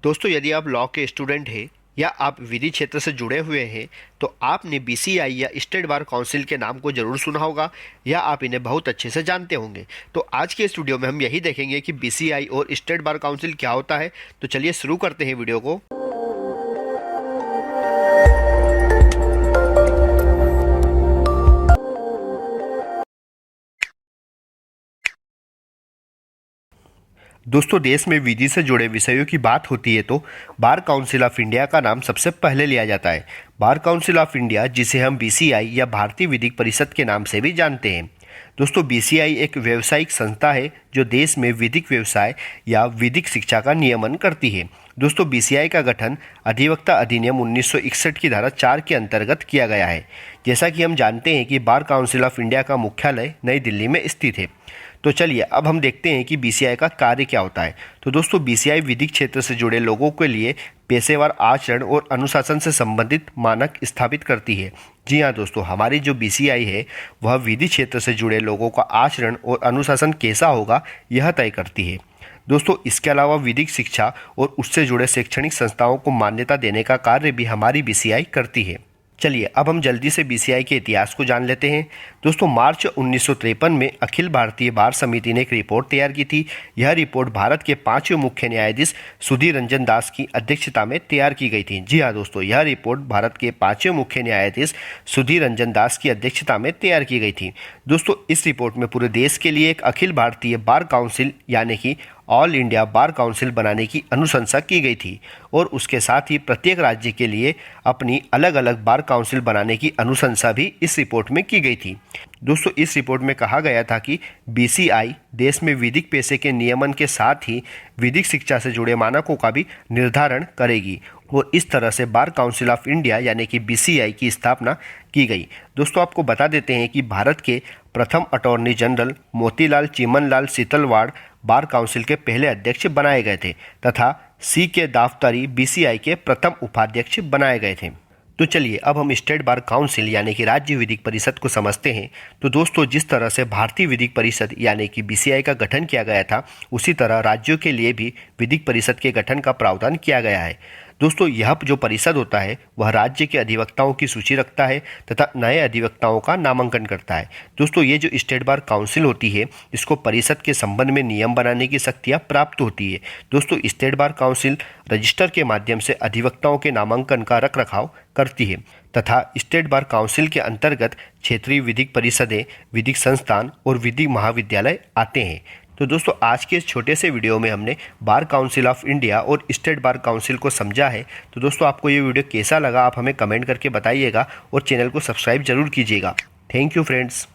दोस्तों, यदि आप लॉ के स्टूडेंट हैं या आप विधि क्षेत्र से जुड़े हुए हैं तो आपने बीसीआई या स्टेट बार काउंसिल के नाम को जरूर सुना होगा या आप इन्हें बहुत अच्छे से जानते होंगे। तो आज के इस वीडियो में हम यही देखेंगे कि बीसीआई और स्टेट बार काउंसिल क्या होता है। तो चलिए शुरू करते हैं वीडियो को। दोस्तों, देश में विधि से जुड़े विषयों की बात होती है तो बार काउंसिल ऑफ इंडिया का नाम सबसे पहले लिया जाता है। बार काउंसिल ऑफ इंडिया, जिसे हम बीसीआई या भारतीय विधिक परिषद के नाम से भी जानते हैं। दोस्तों, बीसीआई एक व्यावसायिक संस्था है जो देश में विधिक व्यवसाय या विधिक शिक्षा का नियमन करती है। दोस्तों, बीसीआई का गठन अधिवक्ता अधिनियम 1961 की धारा 4 के अंतर्गत किया गया है। जैसा कि हम जानते हैं कि बार काउंसिल ऑफ इंडिया का मुख्यालय नई दिल्ली में स्थित है। तो चलिए अब हम देखते हैं कि बीसीआई का कार्य क्या होता है। तो दोस्तों, बीसीआई विधिक क्षेत्र से जुड़े लोगों के लिए पेशेवर आचरण और अनुशासन से संबंधित मानक स्थापित करती है। जी हाँ दोस्तों, हमारी जो बीसीआई है वह विधि क्षेत्र से जुड़े लोगों का आचरण और अनुशासन कैसा होगा यह तय करती है। दोस्तों, इसके अलावा विधिक शिक्षा और उससे जुड़े शैक्षणिक संस्थाओं को मान्यता देने का कार्य भी हमारी बीसीआई करती है। चलिए अब हम जल्दी से बीसीआई के इतिहास को जान लेते हैं। दोस्तों, मार्च 1953 में अखिल भारतीय बार समिति ने एक रिपोर्ट तैयार की थी। यह रिपोर्ट भारत के 5वें मुख्य न्यायाधीश सुधीर रंजन दास की अध्यक्षता में तैयार की गई थी। जी हाँ दोस्तों, यह रिपोर्ट भारत के 5वें मुख्य न्यायाधीश सुधीर रंजन दास की अध्यक्षता में तैयार की गई थी। दोस्तों, इस रिपोर्ट में पूरे देश के लिए एक अखिल भारतीय बार काउंसिल यानी कि ऑल इंडिया बार काउंसिल बनाने की अनुशंसा की गई थी और उसके साथ ही प्रत्येक राज्य के लिए अपनी अलग अलग बार काउंसिल बनाने की अनुशंसा भी इस रिपोर्ट में की गई थी। दोस्तों, इस रिपोर्ट में कहा गया था कि बीसीआई देश में विधिक पेशे के नियमन के साथ ही विधिक शिक्षा से जुड़े मानकों का भी निर्धारण करेगी और इस तरह से बार काउंसिल ऑफ इंडिया यानी कि बीसीआई की स्थापना की गई। दोस्तों, आपको बता देते हैं कि भारत के प्रथम attorney general Motilal Chimanlal Setalvad bar council के पहले अध्यक्ष बनाए गए थे तथा सी के दाफ्तारी बीसीआई के प्रथम उपाध्यक्ष बनाए गए थे। तो चलिए अब हम स्टेट बार काउंसिल यानी कि राज्य विधिक परिषद को समझते हैं। तो दोस्तों, जिस तरह से भारतीय विधिक परिषद यानी कि बीसीआई का गठन किया गया था उसी तरह राज्यों के लिए भी विधिक परिषद के गठन का प्रावधान किया गया है। दोस्तों, यह जो परिषद होता है वह राज्य के अधिवक्ताओं की सूची रखता है तथा नए अधिवक्ताओं का नामांकन करता है। दोस्तों, ये जो स्टेट बार काउंसिल होती है इसको परिषद के संबंध में नियम बनाने की शक्तियाँ प्राप्त होती है। दोस्तों, स्टेट बार काउंसिल रजिस्टर के माध्यम से अधिवक्ताओं के नामांकन का रखरखाव करती है तथा स्टेट बार काउंसिल के अंतर्गत क्षेत्रीय विधिक परिषदें, विधिक संस्थान और विधिक महाविद्यालय आते हैं। तो दोस्तों, आज के इस छोटे से वीडियो में हमने बार काउंसिल ऑफ इंडिया और स्टेट बार काउंसिल को समझा है। तो दोस्तों, आपको ये वीडियो कैसा लगा आप हमें कमेंट करके बताइएगा और चैनल को सब्सक्राइब जरूर कीजिएगा। Thank you friends.